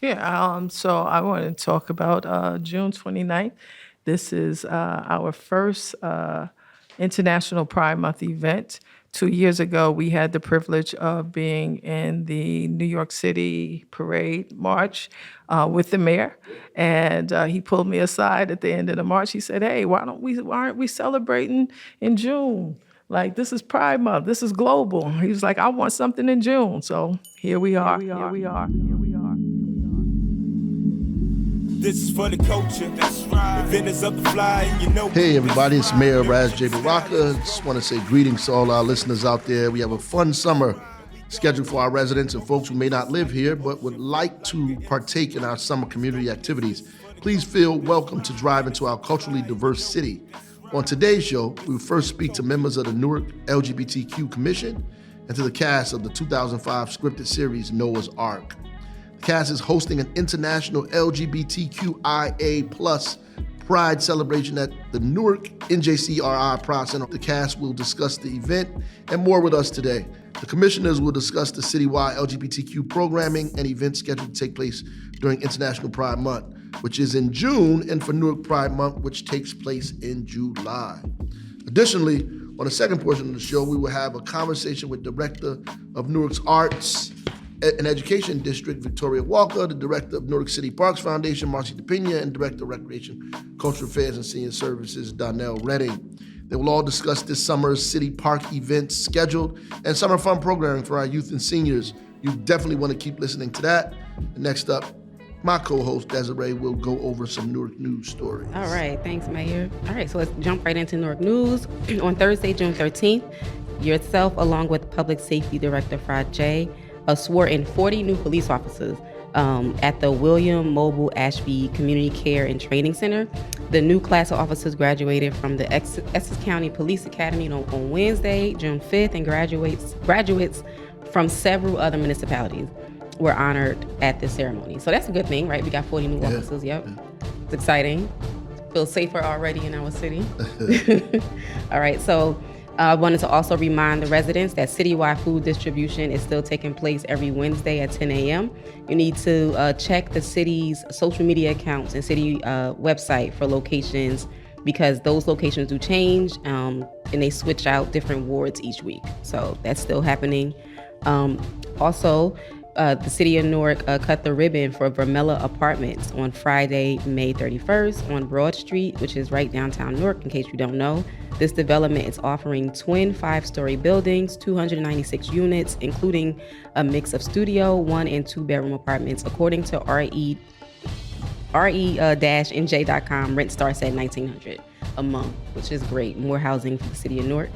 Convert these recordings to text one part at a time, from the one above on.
So I want to talk about June 29th. This is our first International Pride Month event. 2 years ago, we had the privilege of being in the New York City Parade March with the mayor, and he pulled me aside at the end of the march. He said, "Hey, why aren't we celebrating in June? Like, this is Pride Month. This is global." He was like, "I want something in June." So here we are. This is for the culture. That's right. Inventors of the fly, and you know. Hey everybody, it's Mayor Baraka. Just want to say greetings to all our listeners out there. We have a fun summer scheduled for our residents and folks who may not live here but would like to partake in our summer community activities. Please feel welcome to drive into our culturally diverse city. On today's show, we will first speak to members of the Newark LGBTQ Commission and to the cast of the 2005 scripted series Noah's Ark. The cast is hosting an international LGBTQIA plus Pride celebration at the Newark NJCRI Pride Center. The cast will discuss the event and more with us today. The commissioners will discuss the citywide LGBTQ programming and events scheduled to take place during International Pride Month, which is in June, and for Newark Pride Month, which takes place in July. Additionally, on the second portion of the show, we will have a conversation with Director of Newark's Arts and Education District, Victoria Walker, the Director of Newark City Parks Foundation, Marcy DePina, and Director of Recreation, Cultural Affairs, and Senior Services, Donnell Redding. They will all discuss this summer's city park events scheduled and summer fun programming for our youth and seniors. You definitely want to keep listening to that. And next up, my co-host Desiree will go over some Newark news stories. All right, thanks, Mayor. All right, so let's jump right into Newark news. On Thursday, June 13th, yourself, along with Public Safety Director Fred J., swore in 40 new police officers at the William Mobile Ashby Community Care and Training Center. The new class of officers graduated from the Essex County Police Academy on Wednesday, June 5th, and graduates from several other municipalities were honored at this ceremony. So that's a good thing, right? We got 40 new officers, yep. It's exciting. Feel safer already in our city. All right, so I wanted to also remind the residents that citywide food distribution is still taking place every Wednesday at 10 a.m. You need to check the city's social media accounts and city website for locations, because those locations do change and they switch out different wards each week. So that's still happening. Also, the City of Newark cut the ribbon for Vermella Apartments on Friday, May 31st on Broad Street, which is right downtown Newark, in case you don't know. This development is offering twin 5-story buildings, 296 units, including a mix of studio, 1 and 2 bedroom apartments. According to re-nj.com, rent starts at $1,900 a month, which is great. More housing for the City of Newark.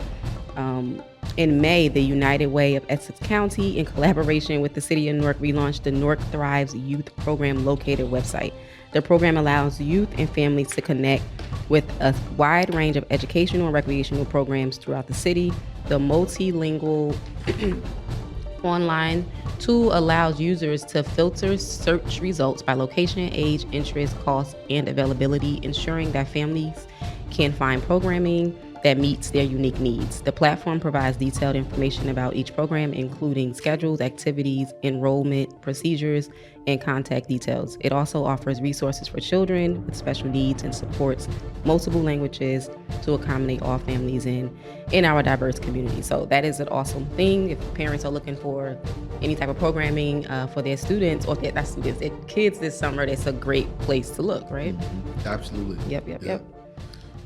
In May, the United Way of Essex County, in collaboration with the City of Newark, relaunched the Newark Thrives Youth Program Locator website. The program allows youth and families to connect with a wide range of educational and recreational programs throughout the city. The multilingual online tool allows users to filter search results by location, age, interest, cost, and availability, ensuring that families can find programming that meets their unique needs. The platform provides detailed information about each program, including schedules, activities, enrollment, procedures, and contact details. It also offers resources for children with special needs and supports multiple languages to accommodate all families in our diverse community. So that is an awesome thing. If parents are looking for any type of programming for their students, or their kids this summer, that's a great place to look, right? Absolutely. Yep.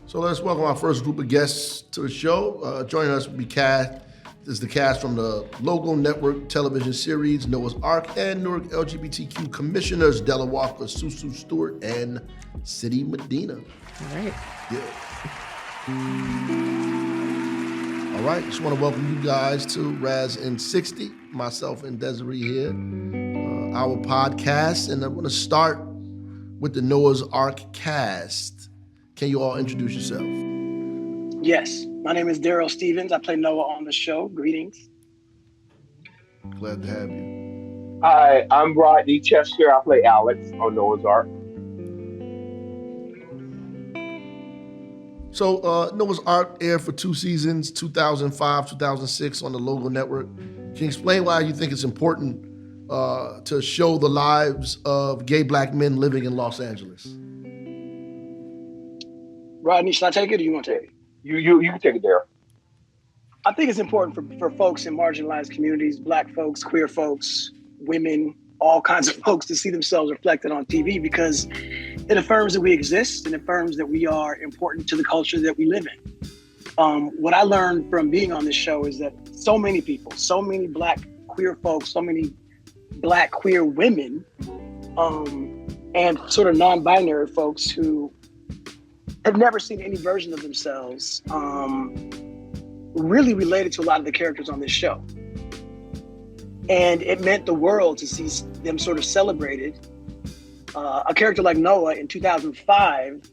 So let's welcome our first group of guests to the show. Joining us will be the cast from the local network television series Noah's Ark and Newark LGBTQ Commissioners, Della, Susu Stewart, and Citi Medina. All right. Yeah. All right, just want to welcome you guys to Raz in 60, myself and Desiree here, our podcast. And I want to start with the Noah's Ark cast. Can you all introduce yourself? Yes, my name is Daryl Stevens. I play Noah on the show. Greetings. Glad to have you. Hi, I'm Rodney Chester. I play Alex on Noah's Ark. So Noah's Ark aired for 2 seasons, 2005, 2006 on the local network. Can you explain why you think it's important to show the lives of gay black men living in Los Angeles? Rodney, should I take it or do you want to take it? You can take it there. I think it's important for folks in marginalized communities, black folks, queer folks, women, all kinds of folks to see themselves reflected on TV because it affirms that we exist and affirms that we are important to the culture that we live in. What I learned from being on this show is that so many people, so many black queer folks, so many black queer women, and sort of non-binary folks who have never seen any version of themselves, really related to a lot of the characters on this show. And it meant the world to see them sort of celebrated. A character like Noah in 2005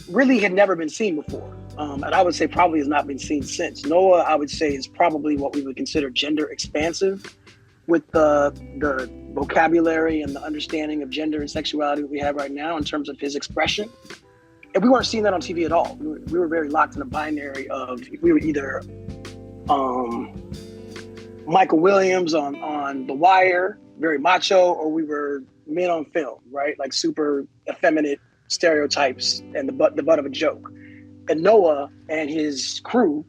really had never been seen before. And I would say probably has not been seen since. Noah, I would say, is probably what we would consider gender expansive with the vocabulary and the understanding of gender and sexuality that we have right now in terms of his expression. And we weren't seeing that on TV at all. We were very locked in a binary of we were either Michael Williams on The Wire, very macho, or we were men on film, right? Like super effeminate stereotypes and the butt of a joke. And Noah and his crew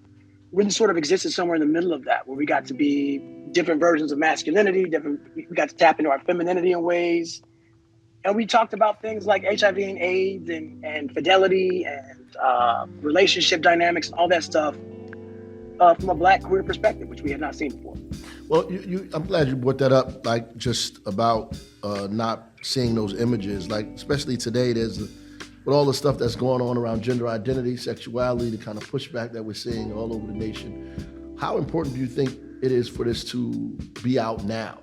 really sort of existed somewhere in the middle of that, where we got to be different versions of masculinity, we got to tap into our femininity in ways. And we talked about things like HIV and AIDS and fidelity and relationship dynamics and all that stuff from a black queer perspective, which we had not seen before. Well, I'm glad you brought that up, like just about not seeing those images, like especially today, with all the stuff that's going on around gender identity, sexuality, the kind of pushback that we're seeing all over the nation. How important do you think it is for this to be out now?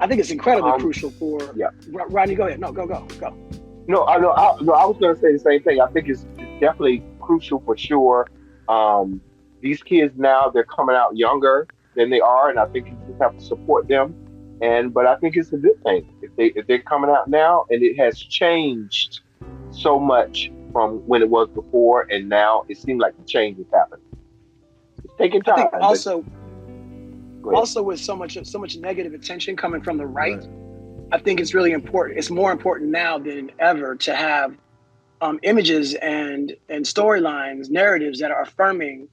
I think it's incredibly crucial for. Yeah. Rodney, go ahead. No, go. No, I was going to say the same thing. I think it's definitely crucial for sure. These kids now, they're coming out younger than they are, and I think you just have to support them. But I think it's a good thing if they're coming out now, and it has changed so much from when it was before, and now it seems like the change is happening. It's taking time. I think also with so much negative attention coming from the right, I think it's really important. It's more important now than ever to have images and storylines, narratives that are affirming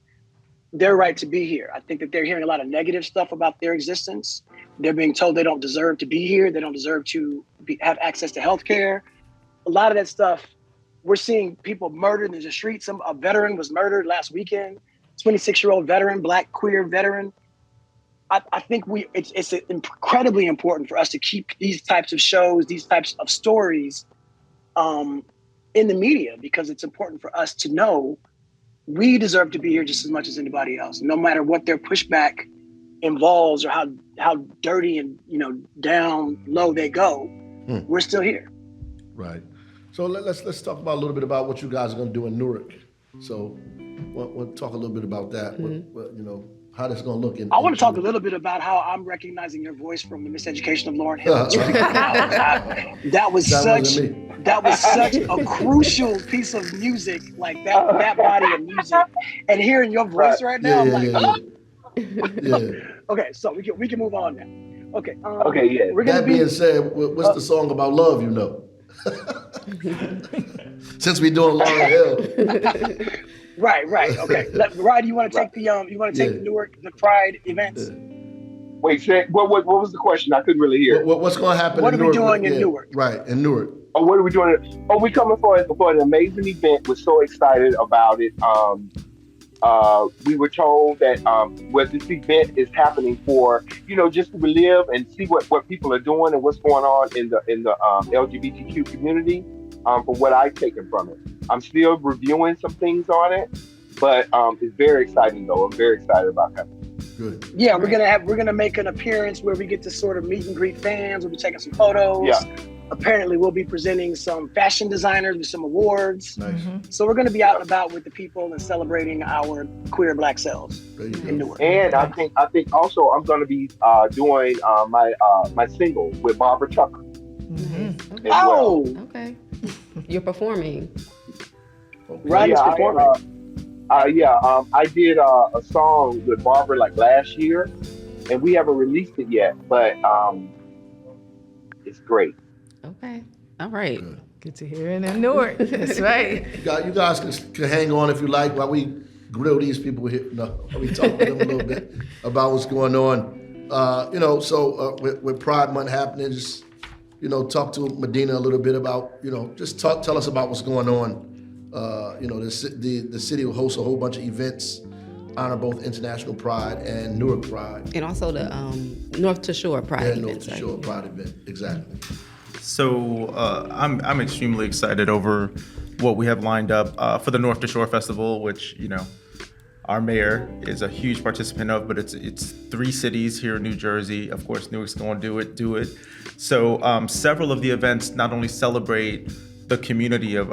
their right to be here. I think that they're hearing a lot of negative stuff about their existence. They're being told they don't deserve to be here. They don't deserve to have access to healthcare. A lot of that stuff, we're seeing people murdered in the streets. A veteran was murdered last weekend, 26-year-old veteran, black queer veteran. I think it's incredibly important for us to keep these types of shows, these types of stories in the media, because it's important for us to know we deserve to be here just as much as anybody else, no matter what their pushback involves or how dirty and down low they go. We're still here. Right. So let's talk about a little bit about what you guys are going to do in Newark. So we'll talk a little bit about that. What, how that's going to look. I want to talk a little bit about how I'm recognizing your voice from the Miseducation of Lauryn Hill. That was such a crucial piece of music, like that body of music, and hearing your voice right now, Okay, so we can move on now. Okay. We're gonna being said, what's the song about love? Since we're doing Lauryn Hill. Right. Okay. Ryan, you want to take the the Newark Pride events? Wait, what was the question? I couldn't really hear. What's going to happen? What are we doing in Newark? Right, in Newark. Oh, what are we doing? Oh, we're coming for an amazing event. We're so excited about it. We were told that this event is happening for just to live and see what people are doing and what's going on in the LGBTQ community. From what I've taken from it, I'm still reviewing some things on it, but it's very exciting though. I'm very excited about that. Good. Yeah, we're gonna make an appearance where we get to sort of meet and greet fans. We'll be taking some photos. Yeah. Apparently, we'll be presenting some fashion designers with some awards. Nice. So we're going to be out and about with the people and celebrating our queer black selves in Newark. And I think also I'm going to be doing my single with Barbara Tucker. Oh, okay. You're performing. Rodney's performing. I did a song with Barbara like last year, and we haven't released it yet, but it's great. Okay. All right. Good to hear it in Newark. That's right. You guys can hang on if you like while we grill these people here. No, while we talk with them a little bit about what's going on. With Pride Month happening, just, talk to Medina a little bit about, just tell us about what's going on. The city will host a whole bunch of events, honor both International Pride and Newark Pride. And also the North to Shore Pride Yeah, event. North to Shore Pride event, exactly. So I'm extremely excited over what we have lined up for the North to Shore Festival, which our mayor is a huge participant of, but it's 3 cities here in New Jersey. Of course, Newark's going to do it. So several of the events not only celebrate the community of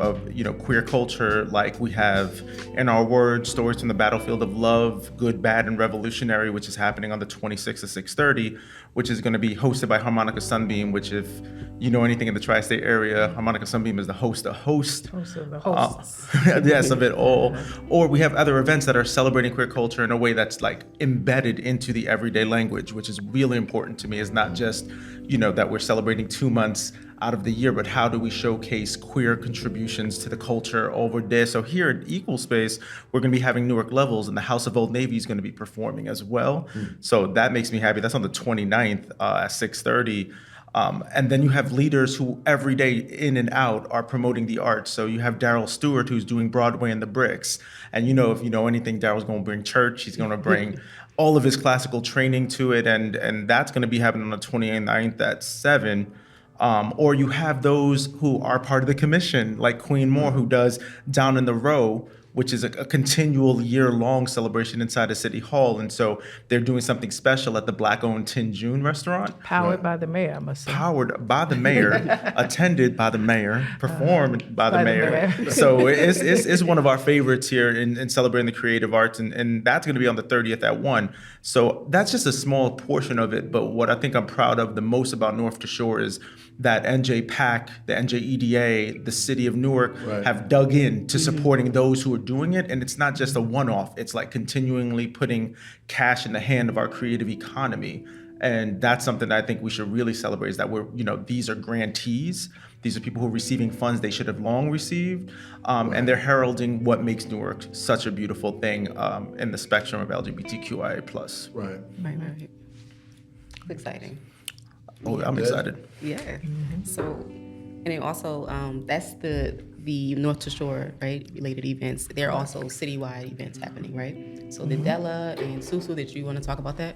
queer culture, like we have In Our Words, Stories from the Battlefield of Love, Good, Bad, and Revolutionary, which is happening on the 26th at 6:30, which is going to be hosted by Harmonica Sunbeam, which if you know anything in the tri-state area, Harmonica Sunbeam is the host of the hosts. Yes, of it all. Or we have other events that are celebrating queer culture in a way that's like embedded into the everyday language, which is really important to me. It's not just, that we're celebrating 2 months out of the year, but how do we showcase queer contributions to the culture over there? So here at Equal Space, we're going to be having Newark Levels, and the House of Old Navy is going to be performing as well. So that makes me happy. That's on the 29th at 6:30. And then you have leaders who every day in and out are promoting the arts. So you have Donnell Stewart, who's doing Broadway and the Bricks. And if you know anything, Daryl's going to bring church. He's going to bring all of his classical training to it. And that's going to be happening on the 29th at 7. Or you have those who are part of the commission, like Queen Moore, who does Down in the Row, which is a continual year-long celebration inside of City Hall. And so they're doing something special at the Black-owned Tin June restaurant. Powered by the mayor, I must say. Powered by the mayor, attended by the mayor, performed by the mayor. So it's one of our favorites here in celebrating the creative arts, and that's going to be on the 30th at 1. So that's just a small portion of it, but what I think I'm proud of the most about North to Shore is that NJPAC, the NJEDA, the City of Newark have dug in to supporting those who are doing it. And it's not just a one-off. It's like continually putting cash in the hand of our creative economy. And that's something that I think we should really celebrate, is that these are grantees. These are people who are receiving funds they should have long received. And they're heralding what makes Newark such a beautiful thing in the spectrum of LGBTQIA+. Right. Right. It's exciting. Oh, I'm excited. Yeah. So, and then also, that's the North to Shore, right, related events. There are also citywide events happening, right? So the Della and Susu, did you want to talk about that?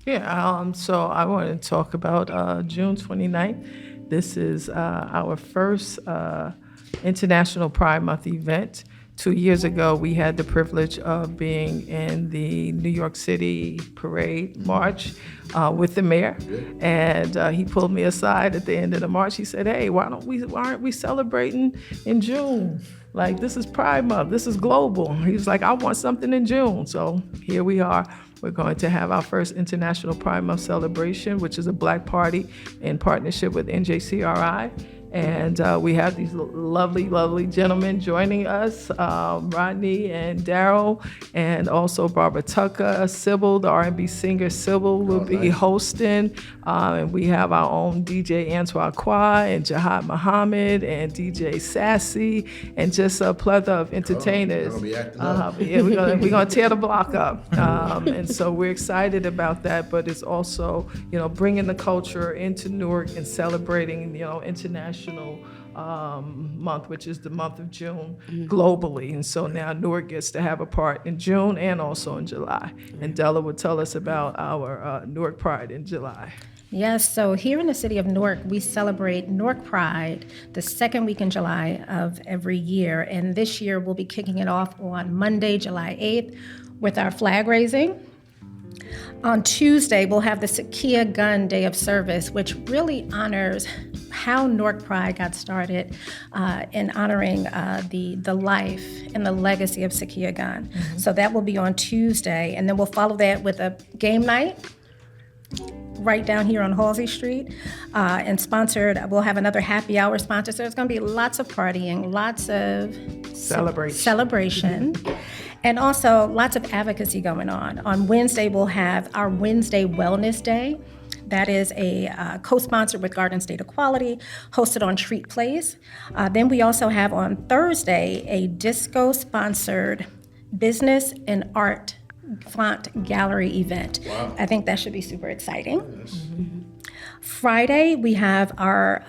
Yeah, so I want to talk about June 29th. This is our first International Pride Month event. 2 years ago, we had the privilege of being in the New York City Parade March with the mayor, and he pulled me aside at the end of the march. He said, "Hey, why aren't we celebrating in June? Like, this is Pride Month. This is global." He was like, "I want something in June." So here we are. We're going to have our first International Pride Month celebration, which is a Black party in partnership with NJCRI. And we have these lovely, lovely gentlemen joining us, Rodney and Daryl, and also Barbara Tucker, Sybil, the R&B singer Sybil will be hosting. And we have our own DJ Antoine Qua and Jihad Muhammad and DJ Sassy and just a plethora of entertainers. They're gonna be acting up. Yeah, we're gonna tear the block up. And so we're excited about that, but it's also, bringing the culture into Newark and celebrating, international month, which is the month of June globally. And so now Newark gets to have a part in June and also in July. And Della will tell us about our Newark Pride in July. Yes, so here in the city of Newark, we celebrate Newark Pride the second week in July of every year. And this year we'll be kicking it off on Monday, July 8th with our flag raising. On Tuesday, we'll have the Sakia Gun Day of Service, which really honors how Newark Pride got started in honoring the life and the legacy of Sakia Gun. So that will be on Tuesday, and then we'll follow that with a game night right down here on Halsey Street, and we'll have another happy hour sponsor. So there's going to be lots of partying, lots of celebration. And also lots of advocacy going on. On Wednesday, we'll have our Wednesday Wellness Day. That is a co-sponsored with Garden State Equality, hosted on Treat Place. Then we also have on Thursday a disco-sponsored business and art font gallery event. Wow. I think that should be super exciting. Yes. Mm-hmm. Friday, we have our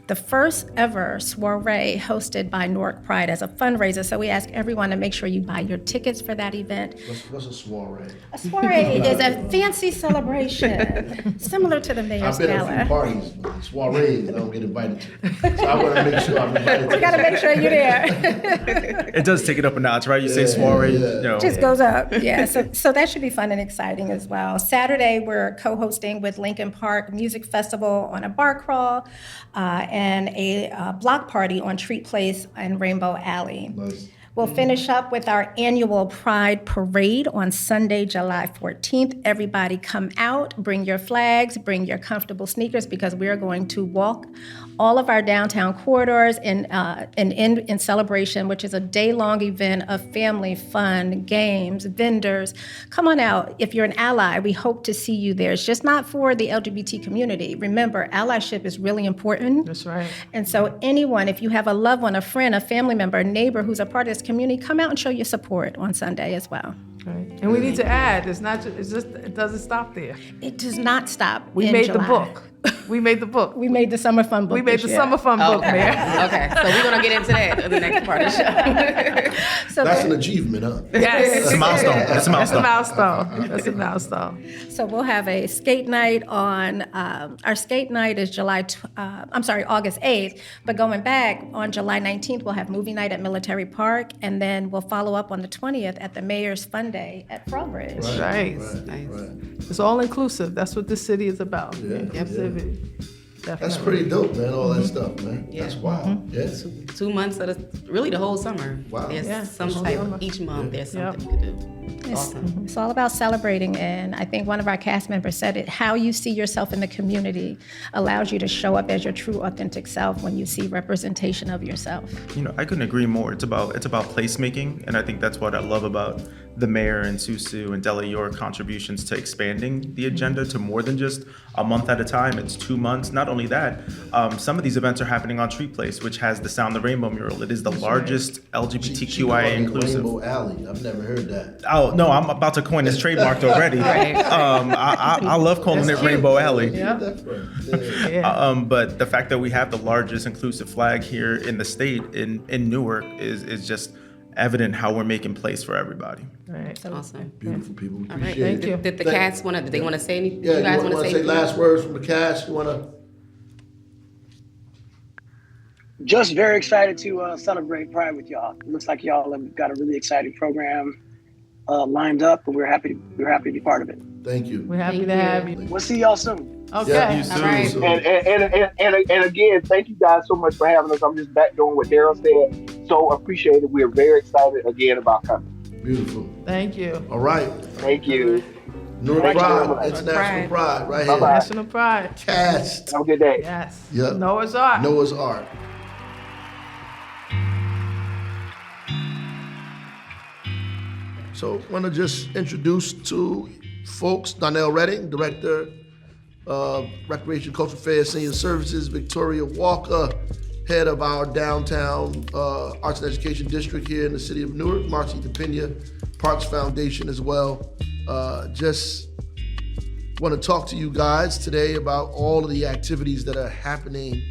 the first ever soiree hosted by Newark Pride as a fundraiser. So we ask everyone to make sure you buy your tickets for that event. What's a soiree? A soiree is a fancy celebration, similar to the Mayor's Gala. I've been at a few parties, but soirees I don't get invited to. So I want to make sure I'm invited to. We got to make sure you're there. It does take it up a notch, right? You say soiree, you know. Just goes up, yeah. So that should be fun and exciting as well. Saturday, we're co-hosting with Lincoln Park Music Festival on a bar crawl and a block party on Treat Place and Rainbow Alley. Nice. We'll finish up with our annual Pride Parade on Sunday, July 14th. Everybody come out, bring your flags, bring your comfortable sneakers, because we are going to walk all of our downtown corridors in celebration, which is a day-long event of family fun, games, vendors. Come on out. If you're an ally, we hope to see you there. It's just not for the LGBT community. Remember, allyship is really important. That's right. And so anyone, if you have a loved one, a friend, a family member, a neighbor who's a part of this community, come out and show your support on Sunday as well. Right. And we need to add, it doesn't stop there. It does not stop. We made the book. We made the book. We made the summer fun book. We made the summer fun book, Mayor. Okay, so we're gonna get into that in the next part of the show. So that's an achievement, huh? Yes. It's a milestone. It's a milestone. That's a milestone. So we'll have a skate night on, our skate night is August 8th, but going back on July 19th, we'll have movie night at Military Park, and then we'll follow up on the 20th at the Mayor's Fun Day at Frobridge. Right. It's all inclusive. That's what this city is about. Inclusivity. Definitely. That's pretty dope, man. All that stuff, man. Yeah. That's wild. Yeah. 2 months really the whole summer. Wow. There's some type each month. There's something you could do. Awesome. It's all about celebrating, and I think one of our cast members said it, how you see yourself in the community allows you to show up as your true, authentic self when you see representation of yourself. You know, I couldn't agree more. It's about placemaking, and I think that's what I love about the mayor and Susu and Della, your contributions to expanding the agenda to more than just a month at a time. It's 2 months. Not only that, some of these events are happening on Treat Place, which has the Sound the Rainbow mural. It is the largest LGBTQIA inclusive. Rainbow Alley. I've never heard that. Oh no, I'm about to coin this trademarked already. I love calling it Rainbow Alley. But the fact that we have the largest inclusive flag here in the state in Newark is just evident how we're making place for everybody. Right. Awesome. Beautiful people. We All right. appreciate it. Did the cast want to say anything? Yeah, you guys want to say anything? last words from the cast? You want to? Just very excited to celebrate Pride with y'all. It looks like y'all have got a really exciting program lined up, and we're happy to be part of it. Thank you. We're happy to have you. We'll see y'all soon. Okay. Yeah, You soon. All right. And again, thank you guys so much for having us. I'm just back doing what Daryl said. So appreciate it. We're very excited again about coming. Beautiful. Thank you. All right. Thank you. Newark Thank you very Pride, much. International Pride, right here. Bye-bye. National Pride. Cast. Have a good day. Yes. Yep. Noah's Ark. Noah's Ark. So I want to just introduce to folks Donnell Redding, Director of Recreation, Cultural Affairs, Senior Services, Victoria Walker, Head of our Downtown Arts and Education District here in the City of Newark, Marcy DePina, Parks Foundation as well. Just want to talk to you guys today about all of the activities that are happening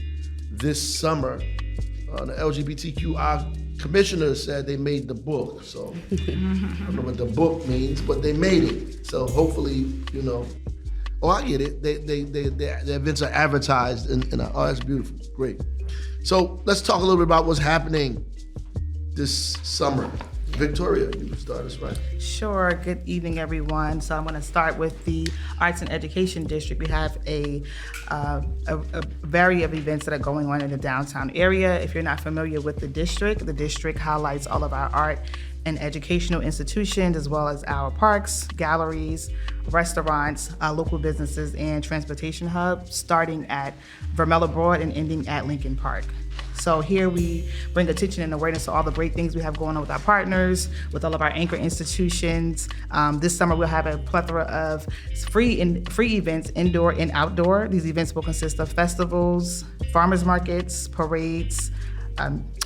this summer. The LGBTQIA Commissioners said they made the book, so I don't know what the book means, but they made it. So hopefully, you know. Oh, I get it. The events are advertised, and oh, that's beautiful. Great. So let's talk a little bit about what's happening this summer. Victoria, you can start us right. Sure. Good evening, everyone. So I'm going to start with the Arts and Education District. We have a variety of events that are going on in the downtown area. If you're not familiar with the district highlights all of our art and educational institutions, as well as our parks, galleries, restaurants, local businesses, and transportation hubs, starting at Vermella Broad and ending at Lincoln Park. So here we bring attention and awareness to all the great things we have going on with our partners, with all of our anchor institutions. This summer we'll have a plethora of free events, indoor and outdoor. These events will consist of festivals, farmers markets, parades,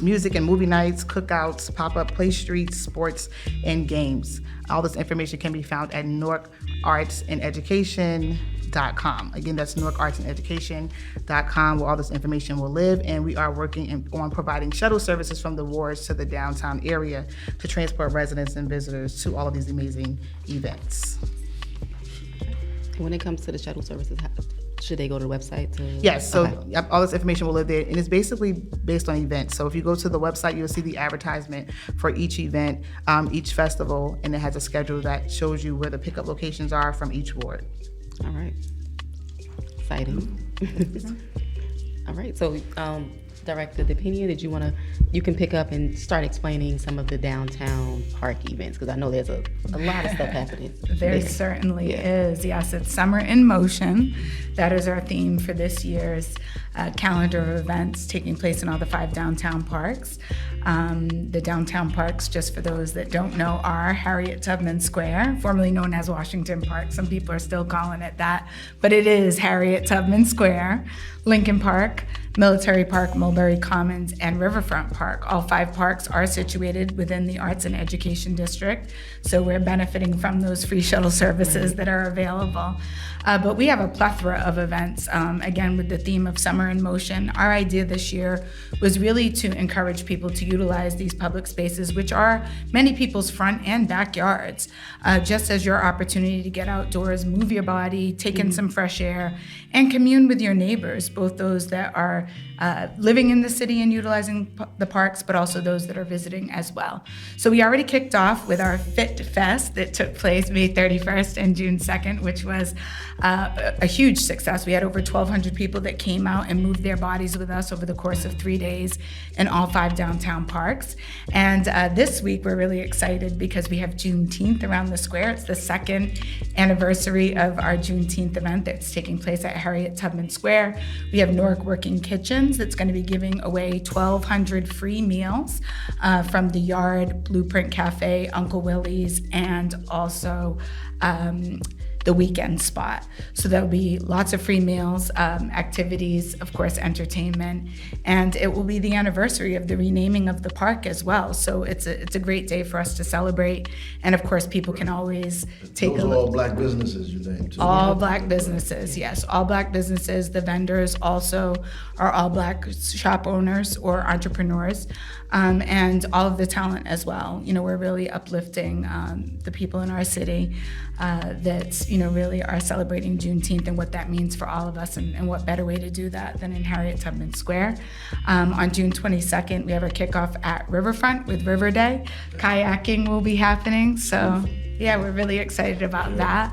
music and movie nights, cookouts, pop-up play streets, sports, and games. All this information can be found at newarkartsandeducation.com. Again, that's newarkartsandeducation.com, where all this information will live. And we are working on providing shuttle services from the wards to the downtown area to transport residents and visitors to all of these amazing events. When it comes to the shuttle services, should they go to the website? Yes, so yep, all this information will live there, and it's basically based on events. So if you go to the website, you'll see the advertisement for each event, each festival, and it has a schedule that shows you where the pickup locations are from each ward. All right. Exciting. All right, so Director DePina, you can pick up and start explaining some of the downtown park events, because I know there's a lot of stuff happening. There certainly is. Yes, it's Summer in Motion. That is our theme for this year's calendar of events taking place in all the 5 downtown parks. The downtown parks, just for those that don't know, are Harriet Tubman Square, formerly known as Washington Park. Some people are still calling it that, but it is Harriet Tubman Square, Lincoln Park, Military Park, Mulberry Commons, and Riverfront Park. All 5 parks are situated within the Arts and Education District, so we're benefiting from those free shuttle services that are available. But we have a plethora of events, again, with the theme of Summer in Motion. Our idea this year was really to encourage people to utilize these public spaces, which are many people's front and backyards, just as your opportunity to get outdoors, move your body, take in some fresh air, and commune with your neighbors, both those that are living in the city and utilizing the parks, but also those that are visiting as well. So we already kicked off with our Fit Fest that took place May 31st and June 2nd, which was a huge success. We had over 1,200 people that came out and moved their bodies with us over the course of 3 days in all 5 downtown parks. And this week we're really excited because we have Juneteenth around the square. It's the 2nd anniversary of our Juneteenth event that's taking place at Harriet Tubman Square. We have Newark Working Kitchens that's going to be giving away 1,200 free meals from the Yard, Blueprint Cafe, Uncle Willie's, and also the Weekend Spot. So there'll be lots of free meals, activities, of course, entertainment, and it will be the anniversary of the renaming of the park as well. So it's a great day for us to celebrate, and of course, people can always take Those a are look. all black businesses you named too. All black businesses, yes. All black businesses. The vendors also are all black shop owners or entrepreneurs, and all of the talent as well. You know, we're really uplifting the people in our city that, you know, really are celebrating Juneteenth and what that means for all of us, and what better way to do that than in Harriet Tubman Square. On June 22nd, we have our kickoff at Riverfront with River Day. Kayaking will be happening, so yeah, we're really excited about that.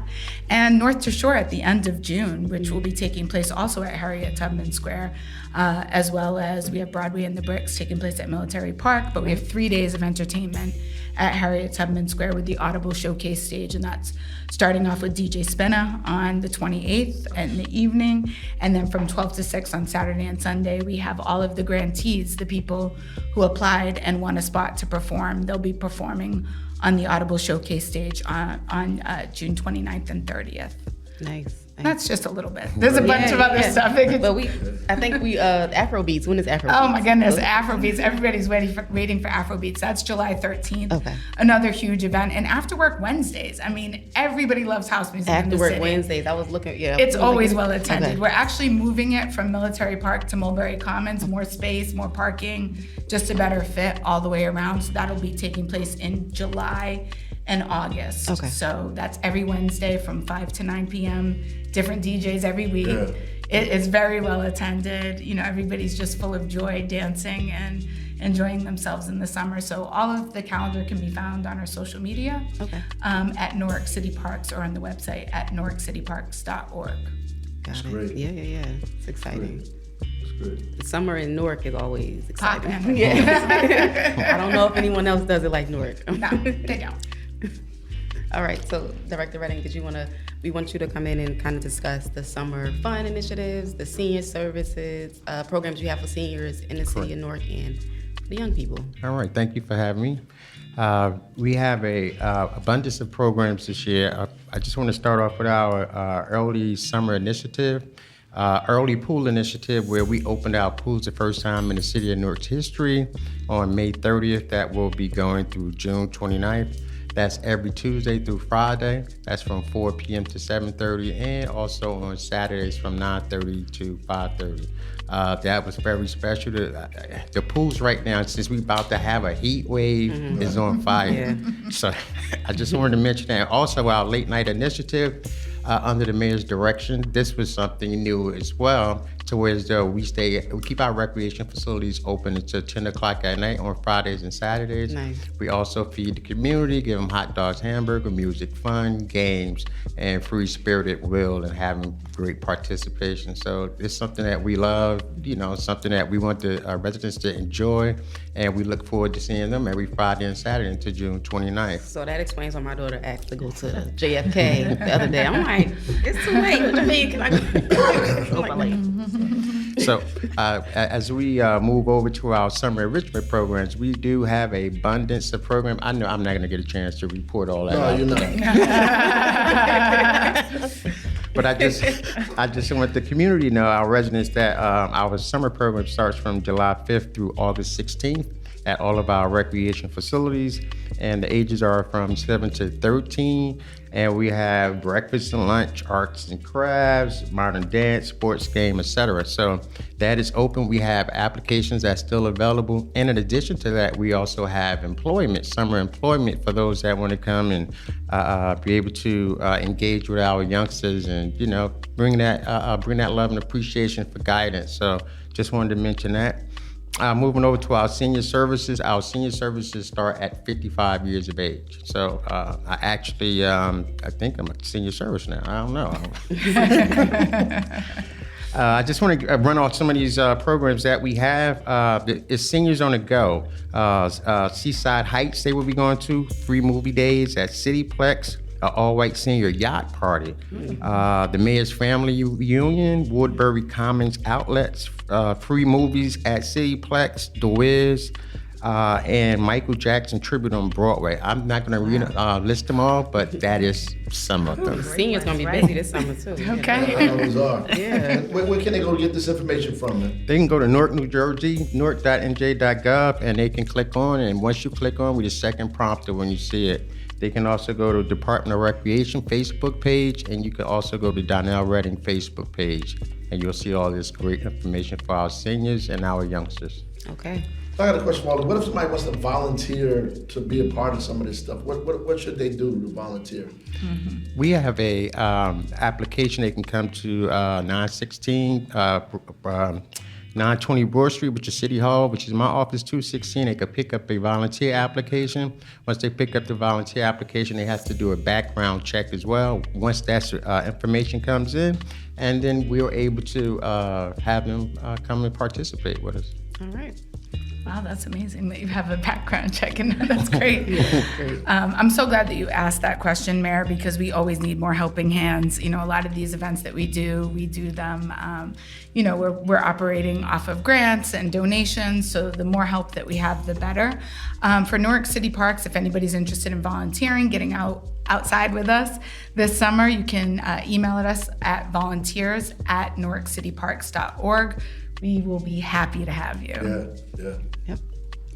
And North to Shore at the end of June, which will be taking place also at Harriet Tubman Square, as well as we have Broadway and the Bricks taking place at Military Park, but we have 3 days of entertainment at Harriet Tubman Square with the Audible Showcase stage, and that's starting off with DJ Spinna on the 28th in the evening, and then from 12 to 6 on Saturday and Sunday, we have all of the grantees, the people who applied and won a spot to perform. They'll be performing on the Audible Showcase stage on June 29th and 30th. Nice. That's just a little bit. There's a bunch of other stuff. But I think Afro Beats. When is Afro Beats? Oh my goodness, Afro Beats. Everybody's waiting for Afro Beats. That's July 13th. Okay. Another huge event. And After Work Wednesdays. I mean, everybody loves house music in After the Work city. Wednesdays. I was looking, yeah. It's always well attended. Okay. We're actually moving it from Military Park to Mulberry Commons, more space, more parking, just a better fit all the way around. So that'll be taking place in July and August. Okay. So that's every Wednesday from 5 to 9 p.m. Different DJs every week. Yeah. It is very well attended. You know, everybody's just full of joy, dancing and enjoying themselves in the summer. So all of the calendar can be found on our social media at Newark City Parks or on the website at newarkcityparks.org. Got it. great. Yeah. It's exciting. It's great. The summer in Newark is always exciting. Poppin'. Yeah. I don't know if anyone else does it like Newark. No, they don't. All right, so Director Redding, we want you to come in and kind of discuss the summer fun initiatives, the senior services, programs you have for seniors in the city of Newark and the young people. All right, thank you for having me. We have a abundance of programs this year. I just want to start off with our early summer initiative, early pool initiative, where we opened our pools the first time in the city of Newark's history on May 30th. That will be going through June 29th. That's every Tuesday through Friday. That's from 4 p.m. to 7:30, and also on Saturdays from 9:30 to 5:30. That was very special. The pools right now, since we're about to have a heat wave, is on fire. Yeah. So I just wanted to mention that. Also, our late night initiative under the mayor's direction, this was something new as well, to where we keep our recreation facilities open until 10 o'clock at night on Fridays and Saturdays. Nice. We also feed the community, give them hot dogs, hamburger, music, fun, games, and free-spirited will, and having great participation. So it's something that we love, something that we want the residents to enjoy, and we look forward to seeing them every Friday and Saturday until June 29th. So that explains why my daughter asked to go to JFK the other day. I'm like, it's too late. What do you mean? Can I go? I'm like, So as we move over to our summer enrichment programs, we do have a abundance of programs. I know I'm not going to get a chance to report all that. No, you're not. But I just want the community to know, our residents, that our summer program starts from July 5th through August 16th at all of our recreation facilities, and the ages are from 7 to 13. And we have breakfast and lunch, arts and crafts, modern dance, sports game, etc. So that is open. We have applications that's still available. And in addition to that, we also have employment, summer employment, for those that want to come and be able to engage with our youngsters and, bring that love and appreciation for guidance. So just wanted to mention that. Moving over to our senior services start at 55 years of age. So I actually, I think I'm a senior service now. I don't know. I just want to run off some of these programs that we have. It's Seniors on the Go. Seaside Heights, they will be going to. Free movie days at Cityplex. All-white senior yacht party. The Mayor's Family Reunion, Woodbury Commons Outlets, free movies at Cityplex, The Wiz, and Michael Jackson tribute on Broadway. I'm not going to list them all, but that is some of them. Seniors going to be busy this summer, too. Okay. I always are. Yeah. Where can they go to get this information from, man? They can go to Newark, New Jersey, newark.nj.gov, and they can click on, and once you click on, we're the second prompter when you see it. They can also go to Department of Recreation Facebook page, and you can also go to Donnell Redding Facebook page, and you'll see all this great information for our seniors and our youngsters. Okay. So I got a question, Walter. What if somebody wants to volunteer to be a part of some of this stuff? What should they do to volunteer? Mm-hmm. We have a application. They can come to 920 Broad Street, which is City Hall, which is my office, 216. They could pick up a volunteer application. Once they pick up the volunteer application, they have to do a background check as well. Once that information comes in, and then we're able to have them come and participate with us. All right. Wow, that's amazing that you have a background check, and that's great. I'm so glad that you asked that question, Mayor, because we always need more helping hands. A lot of these events that we do them, we're operating off of grants and donations, so the more help that we have, the better. For Newark City Parks, if anybody's interested in volunteering, getting outside with us this summer, you can email us at volunteers@newarkcityparks.org. We will be happy to have you. Yeah. Yep.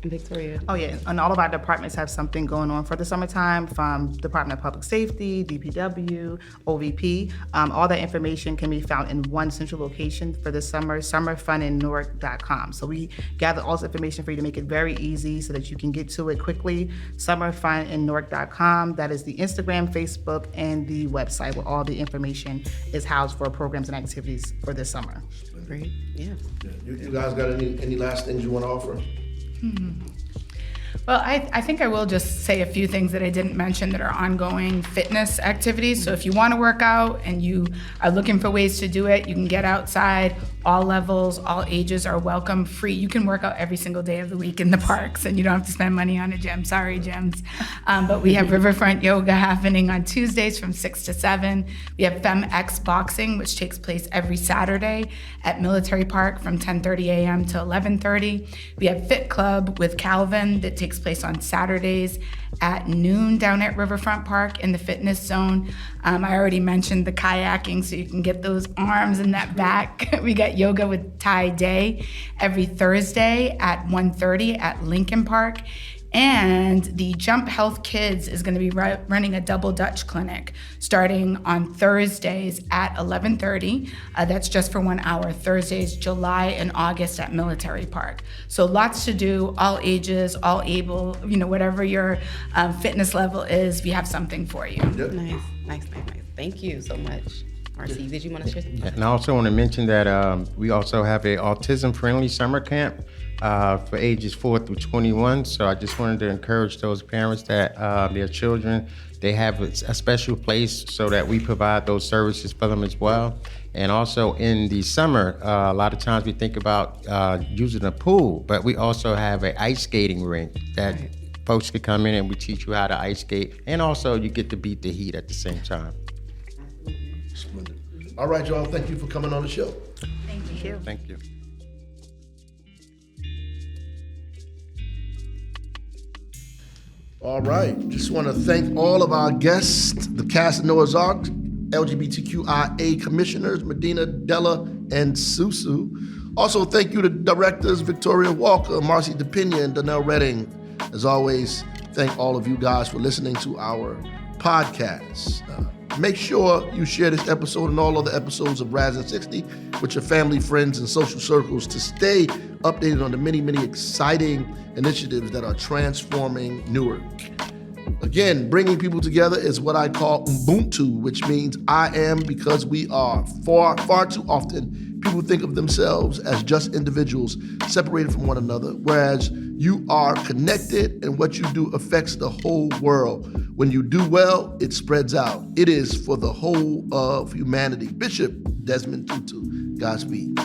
And Victoria. Oh yeah, and all of our departments have something going on for the summertime, from Department of Public Safety, DPW, OVP. All that information can be found in one central location for the summer, summerfuninnewark.com. So we gather all this information for you to make it very easy so that you can get to it quickly. Summerfuninnewark.com. That is the Instagram, Facebook, and the website where all the information is housed for programs and activities for this summer. Great. Yeah. You guys got any last things you want to offer? Well, I think I will just say a few things that I didn't mention that are ongoing fitness activities. So if you want to work out and you are looking for ways to do it, you can get outside. All levels, all ages are welcome, free. You can work out every single day of the week in the parks, and you don't have to spend money on a gym. Sorry, gyms. But we have Riverfront Yoga happening on Tuesdays from 6 to 7. We have FemX Boxing, which takes place every Saturday at Military Park from 10:30 a.m. to 11:30. We have Fit Club with Calvin that takes place on Saturdays at noon down at Riverfront Park in the fitness zone. I already mentioned the kayaking, so you can get those arms and that back. We got yoga with Thai Day every Thursday at 1:30 at Lincoln Park. And the Jump Health Kids is going to be running a double Dutch clinic starting on Thursdays at 11:30. That's just for 1 hour, Thursdays, July and August at Military Park. So lots to do, all ages, all able, whatever your fitness level is, we have something for you. Nice. Thank you so much. Marcy, did you want to share something? And I also want to mention that we also have a autism-friendly summer camp for ages 4 through 21. So I just wanted to encourage those parents that their children, they have a special place so that we provide those services for them as well. And also in the summer, a lot of times we think about using a pool, but we also have an ice skating rink that folks can come in and we teach you how to ice skate. And also you get to beat the heat at the same time. Splendid. All right, y'all. Thank you for coming on the show. Thank you. Thank you. All right. Just want to thank all of our guests, the cast of Noah's Ark, LGBTQIA Commissioners, Medina, Della, and Susu. Also, thank you to directors Victoria Walker, Marcy DePina, and Donnell Redding. As always, thank all of you guys for listening to our podcast. Make sure you share this episode and all other episodes of Raz and 60 with your family, friends, and social circles to stay updated on the many, many exciting initiatives that are transforming Newark. Again, bringing people together is what I call Ubuntu, which means I am because we are. Far too often, people think of themselves as just individuals separated from one another, whereas you are connected and what you do affects the whole world. When you do well, it spreads out. It is for the whole of humanity. Bishop Desmond Tutu, Godspeed.